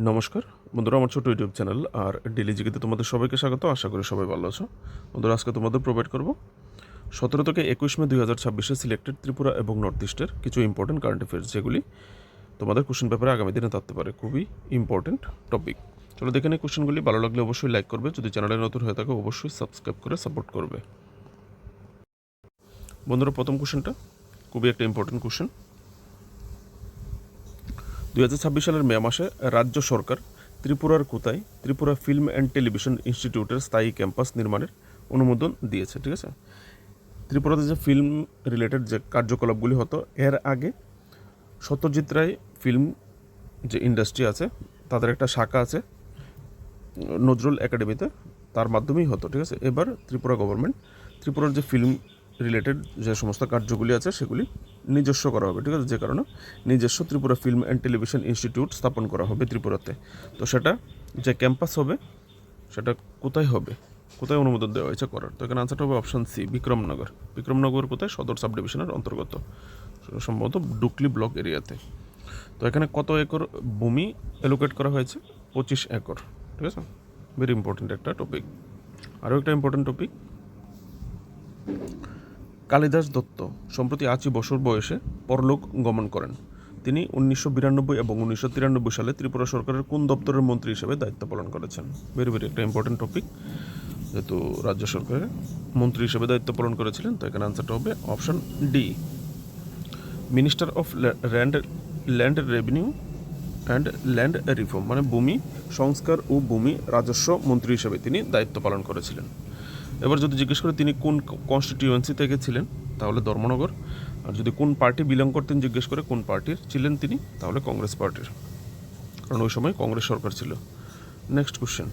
নমস্কার বন্ধুরা, আমার ছোট ইউটিউব চ্যানেল আর ডেলি জিকেতে তোমাদের সবাইকে স্বাগত। আশা করি সবাই ভালো আছো। বন্ধুরা, আজকে তোমাদের প্রোভাইড করব 17 থেকে 21 মে 2026 সিলেক্টেড ত্রিপুরা এবং নর্থ ইস্টের কিছু ইম্পর্টেন্ট কারেন্ট অ্যাফেয়ার্স, যেগুলি তোমাদের কোশ্চেন পেপারে আগামী দিনে থাকতে পারে। খুবই ইম্পর্টেন্ট টপিক। চলো দেখে নিই কোশ্চেনগুলি। ভালো লাগলে অবশ্যই লাইক করবে, যদি চ্যানেলে নতুন হয়ে থাকে অবশ্যই সাবস্ক্রাইব করে সাপোর্ট করবে। বন্ধুরা, প্রথম কোশ্চেনটা খুবই একটা ইম্পর্টেন্ট কোশ্চেন। 2026 সালের মে মাসে রাজ্য সরকার ত্রিপুরার কোথায় ত্রিপুরা ফিল্ম অ্যান্ড টেলিভিশন ইনস্টিটিউটের স্থায়ী ক্যাম্পাস নির্মাণের অনুমোদন দিয়েছে? ঠিক আছে, ত্রিপুরাতে যে ফিল্ম রিলেটেড যে কার্যকলাপগুলি হতো, এর আগে সত্যজিৎ রায় ফিল্ম যে ইন্ডাস্ট্রি আছে তাদের একটা শাখা আছে নজরুল একাডেমিতে, তার মাধ্যমেই হতো। ঠিক আছে, এবার ত্রিপুরা গভর্নমেন্ট ত্রিপুরার যে ফিল্ম রিলেটেড যে সমস্ত কার্যগুলি আছে সেগুলি নিজস্ব করা হবে। ঠিক আছে, যে কারণে নিজস্ব Tripura film and television institute স্থাপন করা হবে ত্রিপুরাতে। তো সেটা যে ক্যাম্পাস হবে সেটা কোথায় হবে, কোথায় অনুমোদন দেওয়া হয়েছে করার? তো এখানে আনসারটা হবে অপশান সি, বিক্রমনগর। বিক্রমনগর কোথায়? সদর সাব ডিভিশনের অন্তর্গত, সম্ভবত ডুকলি ব্লক এরিয়াতে। তো এখানে কত একর ভূমি অ্যালোকেট করা হয়েছে? 25 একর। ঠিক আছে, ভেরি ইম্পর্টেন্ট একটা টপিক। আরও একটা ইম্পর্টেন্ট টপিক, কালিদাস দত্ত সম্প্রতি 80 বছর বয়সে পরলোক গমন করেন। তিনি 1992 এবং 1993 সালে ত্রিপুরা সরকারের কোন দপ্তরের মন্ত্রী হিসেবে দায়িত্ব পালন করেছেন? ভেরি একটা ইম্পর্টেন্ট টপিক, যেহেতু রাজ্য সরকারের মন্ত্রী হিসেবে দায়িত্ব পালন করেছিলেন। তো এখানে আনসারটা হবে option D, minister of land revenue and land reform, মানে ভূমি সংস্কার ও ভূমি রাজস্ব মন্ত্রী হিসেবে তিনি দায়িত্ব পালন করেছিলেন। এবার যদি জিজ্ঞেস করে তিনি কোন কনস্টিটিউয়েন্সি থেকে ছিলেন, তাহলে ধর্মনগর। আর যদি কোন পার্টি বিলং করতেন জিজ্ঞেস করে কোন পার্টির ছিলেন তিনি, তাহলে কংগ্রেস পার্টির, কারণ ওই সময় কংগ্রেস সরকার ছিল। নেক্সট কোশ্চেন,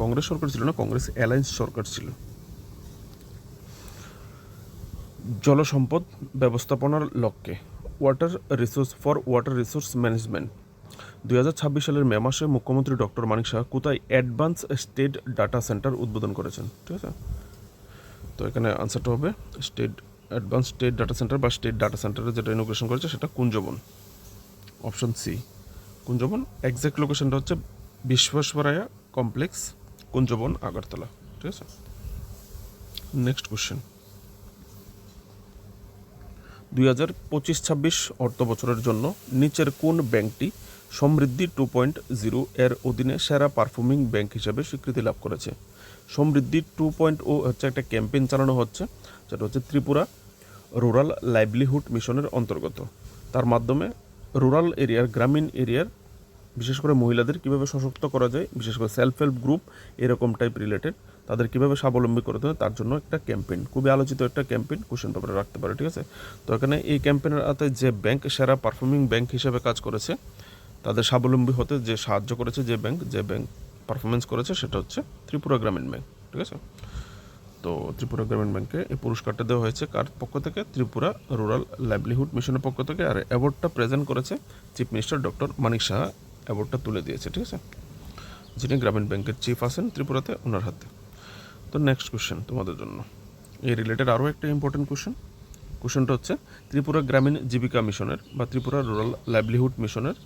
কংগ্রেস সরকার ছিল না, কংগ্রেস অ্যালায়েন্স সরকার ছিল। জলসম্পদ ব্যবস্থাপনার লক্ষ্যে ওয়াটার রিসোর্স ম্যানেজমেন্ট 2026 সালের মে মাসে মুখ্যমন্ত্রী ডক্টর মানিক সাহা কোথায় অ্যাডভান্স স্টেট ডাটা সেন্টার উদ্বোধন করেছেন? ঠিক আছে, তো এখানে আনসারটা হবে অ্যাডভান্স স্টেট ডাটা সেন্টার বা স্টেট ডাটা সেন্টারে যেটা ইনোগ্রেশন করেছে সেটা Kunjaban, option C Kunjaban. Exact লোকেশনটা হচ্ছে বিশ্বেশ্বরায়া কমপ্লেক্স, কুঞ্জবন, আগরতলা। ঠিক আছে, নেক্সট কোশ্চেন, 2025-26 অর্থ বছরের জন্য নিচের কোন ব্যাংকটি সমৃদ্ধি 2.0 এর অধীনে সেরা পারফর্মিং ব্যাংক হিসেবে স্বীকৃতি লাভ করেছে? সমৃদ্ধি 2.0 হচ্ছে একটা ক্যাম্পেইন চালানো হচ্ছে, যেটা হচ্ছে ত্রিপুরা রুরাল লাইভলিহুড মিশনের অন্তর্গত। তার মাধ্যমে রুরাল এরিয়ার, গ্রামীণ এরিয়ার বিশেষ করে মহিলাদের কীভাবে সশক্ত করা যায়, বিশেষ করে সেলফ হেল্প গ্রুপ এরকম টাইপ রিলেটেড, তাদের কীভাবে স্বাবলম্বী করতে হয় তার জন্য একটা ক্যাম্পেইন, খুবই আলোচিত একটা ক্যাম্পেইন, কোশ্চেন পেপারে রাখতে পারে। ঠিক আছে, তো এখানে এই ক্যাম্পেইনের আওতায় যে ব্যাংক সেরা পারফর্মিং ব্যাংক হিসেবে কাজ করেছে, তাদের স্বাবলম্বী হতে যে সাহায্য করেছে, যে ব্যাংক পারফরমেন্স করেছে, সেটা হচ্ছে ত্রিপুরা গ্রামীণ ব্যাংক। ঠিক আছে, তো ত্রিপুরা গ্রামীণ ব্যাংকে এই পুরস্কারটা দেওয়া হয়েছে কার পক্ষ থেকে? ত্রিপুরা রুরাল লাইভলিহুড মিশনের পক্ষ থেকে। আর অ্যাওয়ার্ডটা প্রেজেন্ট করেছে chief minister doctor Manik Saha, অ্যাওয়ার্ডটা তুলে দিয়েছে। ঠিক আছে, যিনি গ্রামীণ ব্যাংকের চিফ আছেন ত্রিপুরাতে, ওনার হাতে। তো নেক্সট কোশ্চেন তোমাদের জন্য এই রিলেটেড আরও একটা ইম্পর্টেন্ট কোশ্চেনটা হচ্ছে ত্রিপুরা গ্রামীণ জীবিকা মিশনের বা ত্রিপুরা রুরাল লাইভলিহুড মিশনের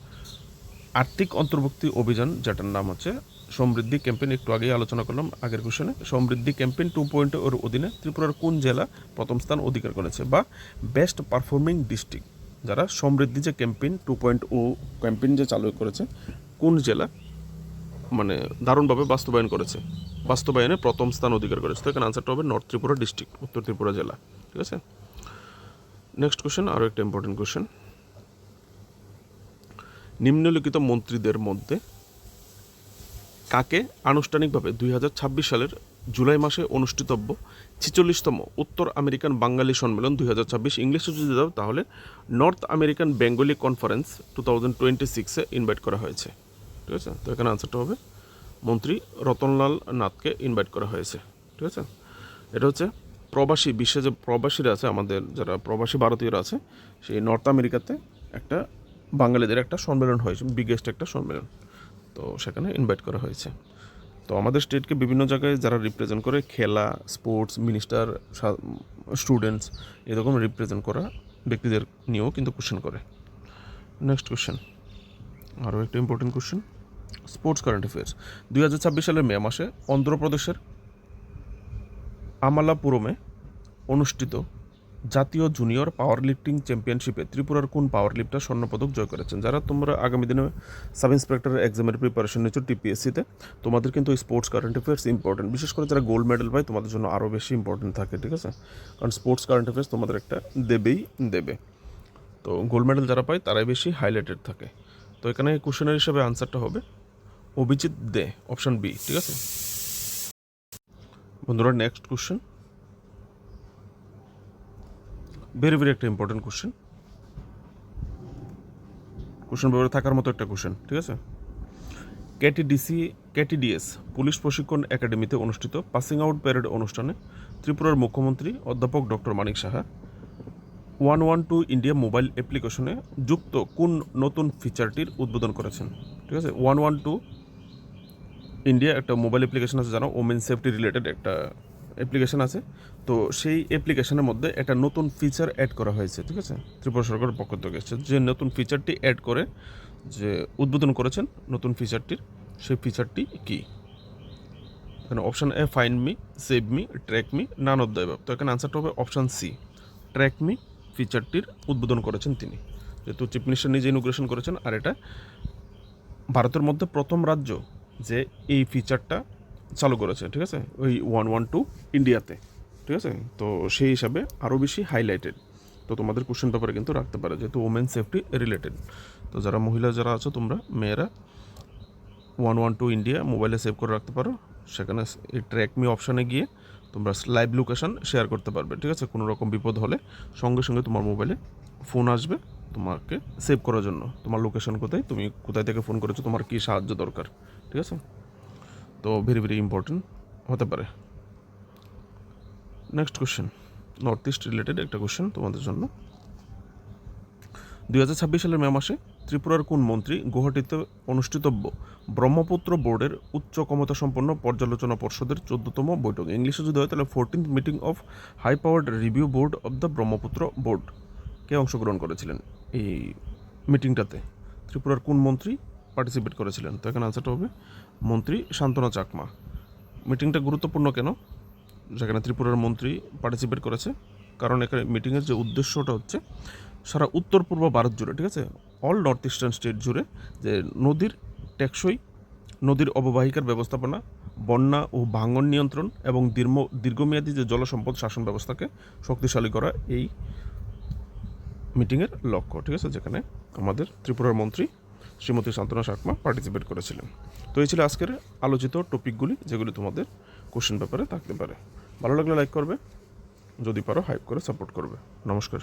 আর্থিক অন্তর্ভুক্তি অভিযান, যেটার নাম হচ্ছে সমৃদ্ধি ক্যাম্পেইন, একটু আগেই আলোচনা করলাম আগের কোশ্চেনে। সমৃদ্ধি ক্যাম্পেইন 2.0 এর অধীনে ত্রিপুরার কোন জেলা প্রথম স্থান অধিকার করেছে, বা বেস্ট পারফর্মিং ডিস্ট্রিক্ট, যারা সমৃদ্ধি যে ক্যাম্পেইন 2.0 ক্যাম্পেইন যে চালু করেছে, কোন জেলা মানে দারুণভাবে বাস্তবায়নে প্রথম স্থান অধিকার করেছে? তো এখানে আনসারটা হবে নর্থ ত্রিপুরা ডিস্ট্রিক্ট, উত্তর ত্রিপুরা জেলা। ঠিক আছে, নেক্সট কোশ্চেন, আরও একটা ইম্পর্টেন্ট কোশ্চেন, নিম্নলিখিত মন্ত্রীদের মধ্যে কাকে আনুষ্ঠানিকভাবে 2026 সালের জুলাই মাসে অনুষ্ঠিতব্য 46তম উত্তর আমেরিকান বাঙালি সম্মেলন 2026, ইংলিশে যদি দাও তাহলে নর্থ আমেরিকান বেঙ্গলি কনফারেন্স 2026-এ ইনভাইট করা হয়েছে? ঠিক আছে, তো এখানে আনসারটা হবে মন্ত্রী রতনলাল নাথকে ইনভাইট করা হয়েছে। ঠিক আছে, এটা হচ্ছে প্রবাসী বিশ্বে যে প্রবাসীরা আছে, আমাদের যারা প্রবাসী ভারতীয়রা আছে, সেই নর্থ আমেরিকাতে একটা বাঙালিদের একটা সম্মেলন হয়েছে, বিগেস্ট একটা সম্মেলন, তো সেখানে ইনভাইট করা হয়েছে। তো আমাদের স্টেটকে বিভিন্ন জায়গায় যারা রিপ্রেজেন্ট করে, খেলা, স্পোর্টস, মিনিস্টার, স্টুডেন্টস, এরকম রিপ্রেজেন্ট করা ব্যক্তিদের নিয়েও কিন্তু কোশ্চেন করে। নেক্সট কোশ্চেন, আরও একটা important question, sports current affairs. 2026 সালের মে মাসে অন্ধ্রপ্রদেশের আমালাপুরমে অনুষ্ঠিত জাতীয় জুনিয়র পাওয়ার লিফটিং চ্যাম্পিয়নশিপে ত্রিপুরার কোন পাওয়ার লিফটার স্বর্ণপদক জয় করেছেন? যারা তোমরা আগামী দিনে সাব ইন্সপেক্টরের এক্সামের প্রিপারেশন নিচ্ছ টিপিএসসিতে, তোমাদের কিন্তু স্পোর্টস কারেন্ট অ্যাফেয়ার্স ইম্পর্টেন্ট, বিশেষ করে যারা গোল্ড মেডেল পায় তোমাদের জন্য আরও বেশি ইম্পর্টেন্ট থাকে, ঠিক আছে? কারণ স্পোর্টস কারেন্ট অ্যাফেয়ার্স তোমাদের একটা দেবে। তো গোল্ড মেডেল যারা পায় তারাই বেশি হাইলাইটেড থাকে। তো এখানে কোশ্চেনের হিসাবে আনসারটা হবে অভিজিৎ দে, অপশান বি, ঠিক আছে বন্ধুরা? নেক্সট কোশ্চেন, ভেরি একটা ইম্পর্টেন্ট কোশ্চেন পেপারে থাকার মতো একটা কোশ্চেন, ঠিক আছে? কেটিডিএস পুলিশ প্রশিক্ষণ একাডেমিতে অনুষ্ঠিত পাসিং আউট প্যারেড অনুষ্ঠানে ত্রিপুরার মুখ্যমন্ত্রী অধ্যাপক doctor Manik Saha 112 India mobile অ্যাপ্লিকেশনে যুক্ত কোন নতুন ফিচারটির উদ্বোধন করেছেন? ঠিক আছে, 112 ইন্ডিয়া একটা মোবাইল অ্যাপ্লিকেশন আছে, জানো, ওমেন সেফটি রিলেটেড একটা অ্যাপ্লিকেশন আছে। তো সেই অ্যাপ্লিকেশনের মধ্যে একটা নতুন ফিচার অ্যাড করা হয়েছে, ঠিক আছে? ত্রিপুরা সরকারের পক্ষ থেকে এসেছে যে নতুন ফিচারটি অ্যাড করে যে উদ্বোধন করেছেন নতুন ফিচারটির, সেই ফিচারটি কী? এখানে option A find me, save me, track me, none of the above. তো এখানে আনসারটা হবে অপশান সি, ট্র্যাক মি ফিচারটির উদ্বোধন করেছেন তিনি, যেহেতু চিফ মিনিস্টার নিজে ইনোগ্রেশন করেছেন। আর এটা ভারতের মধ্যে প্রথম রাজ্য যে এই ফিচারটা চালু করেছে, ঠিক আছে, ওই 112 ইন্ডিয়াতে, ঠিক আছে? তো সেই হিসাবে আরও বেশি হাইলাইটেড। তো তোমাদের কোশ্চেন পেপারে কিন্তু রাখতে পারে, যেহেতু ওমেন সেফটি রিলেটেড। তো যারা মহিলা যারা আছো তোমরা মেয়েরা 112 ইন্ডিয়া মোবাইলে সেভ করে রাখতে পারো। সেখানে এই ট্র্যাক মি অপশানে গিয়ে তোমরা লাইভ লোকেশন শেয়ার করতে পারবে, ঠিক আছে? কোনো রকম বিপদ হলে সঙ্গে সঙ্গে তোমার মোবাইলে ফোন আসবে তোমাকে সেভ করার জন্য, তোমার লোকেশন কোথায়, তুমি কোথায় থেকে ফোন করেছো, তোমার কী সাহায্য দরকার, ঠিক আছে? তো ভেরি ইম্পর্টেন্ট হতে পারে। Next question, north east related একটা কোশ্চেন তোমাদের জন্য। 2026 সালের মে মাসে ত্রিপুরার কোন মন্ত্রী গুয়াহাটিতে অনুষ্ঠিতব্য ব্রহ্মপুত্র বোর্ডের উচ্চ ক্ষমতা সম্পন্ন পর্যালোচনা পর্ষদের 14তম বৈঠক, ইংলিশে যদি হয় তাহলে 14th meeting of high powered review board of the Brahmaputra board, কে অংশগ্রহণ করেছিলেন এই মিটিংটাতে? ত্রিপুরার কোন মন্ত্রী পার্টিসিপেট করেছিলেন? তো এখানে আনসারটা হবে মন্ত্রী শান্তনা চাকমা। মিটিংটা গুরুত্বপূর্ণ কেন, যেখানে ত্রিপুরার মন্ত্রী পার্টিসিপেট করেছে? কারণ এখানে মিটিংয়ের যে উদ্দেশ্যটা হচ্ছে সারা উত্তর পূর্ব ভারত জুড়ে, ঠিক আছে, অল নর্থ ইস্টার্ন স্টেট জুড়ে যে নদীর টেকসই, নদীর অববাহিকার ব্যবস্থাপনা, বন্যা ও ভাঙন নিয়ন্ত্রণ এবং দীর্ঘমেয়াদী যে জলসম্পদ শাসন ব্যবস্থাকে শক্তিশালী করা এই মিটিংয়ের লক্ষ্য, ঠিক আছে, যেখানে আমাদের ত্রিপুরার মন্ত্রী শ্রীমতী শান্তনা চাকমা পার্টিসিপেট করেছিলেন। তো এই ছিল আজকের আলোচিত টপিকগুলি, যেগুলি তোমাদের কোশ্চেন পেপারে থাকতে পারে। ভালো লাগলে লাইক করবে, যদি পারো হাইপ করে সাপোর্ট করবে। নমস্কার।